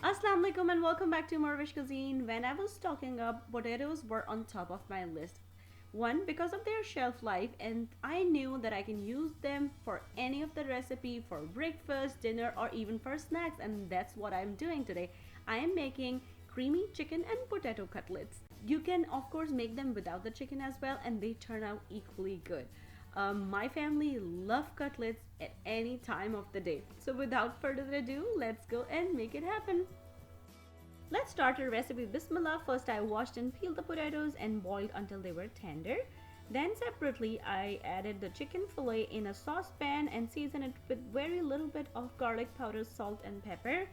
Assalamu alaikum and welcome back to morEwish cuisine. When I was stocking up, potatoes were on top of my list. One, because of their shelf life, and I knew that I can use them for any of the recipe for breakfast, dinner, or even for snacks, and that's what I'm doing today. I am making creamy chicken and potato cutlets. You can, of course, make them without the chicken as well, and they turn out equally good. My family love cutlets at any time of the day. So without further ado, let's go and make it happen. Let's start our recipe with Bismillah. First, I washed and peeled the potatoes and boiled until they were tender. Then separately, I added the chicken fillet in a saucepan and seasoned it with very little bit of garlic powder, salt and pepper,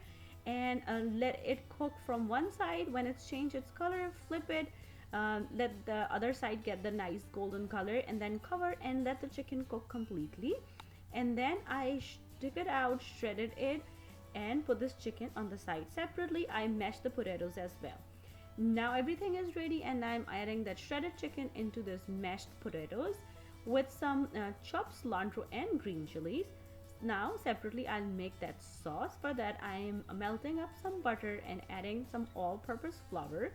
and let it cook from one side. When it's changed its color, flip it, let the other side get the nice golden color, and then cover and let the chicken cook completely. And then I took it out, shredded it, and put this chicken on the side. Separately, I mashed the potatoes as well. Now everything is ready, and I'm adding that shredded chicken into this mashed potatoes with some chopped cilantro and green chilies. Now separately, I'll make that sauce. For that, I'm melting up some butter and adding some all-purpose flour.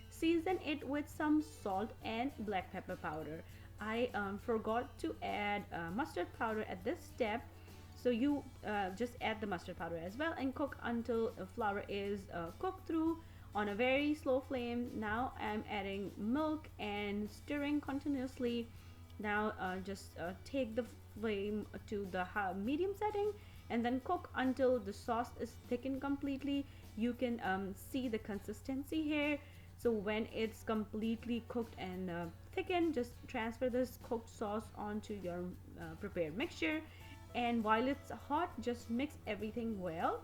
Season it with some salt and black pepper powder. I forgot to add mustard powder at this step, so you just add the mustard powder as well and cook until the flour is cooked through on a very slow flame. Now I'm adding milk and stirring continuously. Now just take the flame to the medium setting and then cook until the sauce is thickened completely. You can see the consistency here. So when it's completely cooked and thickened, just transfer this cooked sauce onto your prepared mixture, and while it's hot, just mix everything well.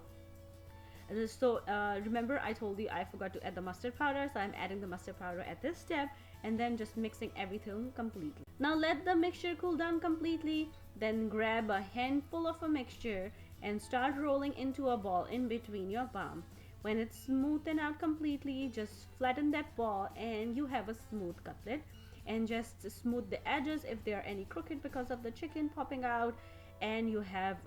So remember, I told you I forgot to add the mustard powder, so I'm adding the mustard powder at this step, and then just mixing everything completely. Now let the mixture cool down completely, then grab a handful of a mixture and start rolling into a ball in between your palm. When it's smoothened out completely, just flatten that ball and you have a smooth cutlet. And just smooth the edges if they are any crooked because of the chicken popping out, and you have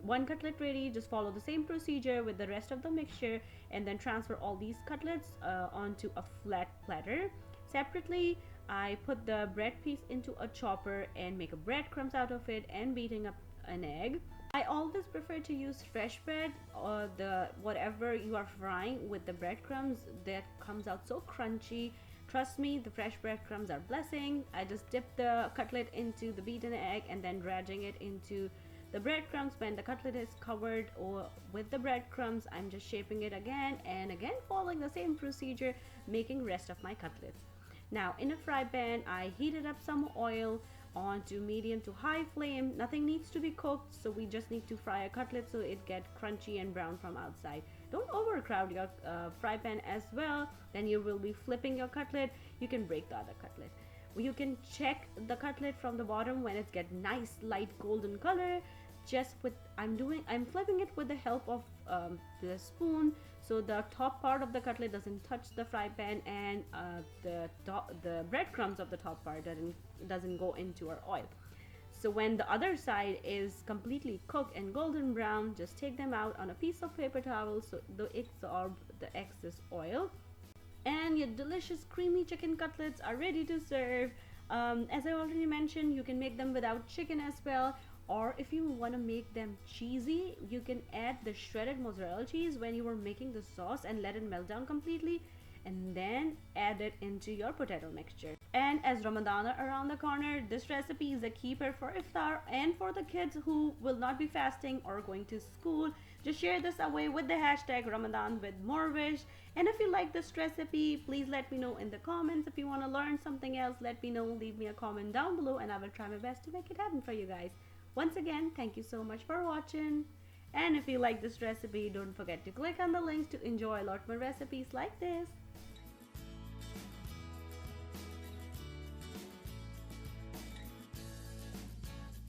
one cutlet ready. Just follow the same procedure with the rest of the mixture, and then transfer all these cutlets onto a flat platter. Separately, I put the bread piece into a chopper and make a breadcrumbs out of it and beating up an egg. I always prefer to use fresh bread or the whatever you are frying with the breadcrumbs. That comes out so crunchy. Trust me, the fresh breadcrumbs are blessing. I just dip the cutlet into the beaten egg and then dredging it into the breadcrumbs. When the cutlet is covered or with the breadcrumbs, I'm just shaping it again and again, following the same procedure, making rest of my cutlets. Now in a fry pan, I heated up some oil onto medium to high flame. Nothing needs to be cooked, so we just need to fry a cutlet so it get crunchy and brown from outside. Don't overcrowd your fry pan as well, then you will be flipping your cutlet. You can break the other cutlet. You can check the cutlet from the bottom when it get nice light golden color. Just with I'm flipping it with the help of the spoon, so the top part of the cutlet doesn't touch the fry pan, and the breadcrumbs of the top part doesn't go into our oil. So when the other side is completely cooked and golden brown, just take them out on a piece of paper towel so they absorb the excess oil. And your delicious creamy chicken cutlets are ready to serve. As I already mentioned, you can make them without chicken as well, or if you want to make them cheesy, you can add the shredded mozzarella cheese when you are making the sauce and let it melt down completely, and then add it into your potato mixture. And as Ramadan are around the corner, this recipe is a keeper for iftar and for the kids who will not be fasting or going to school. Just share this away with the hashtag Ramadan with morEwish. And if you like this recipe, please let me know in the comments. If you want to learn something else, let me know. Leave me a comment down below and I will try my best to make it happen for you guys. Once again, thank you so much for watching. And if you like this recipe, don't forget to click on the links to enjoy a lot more recipes like this.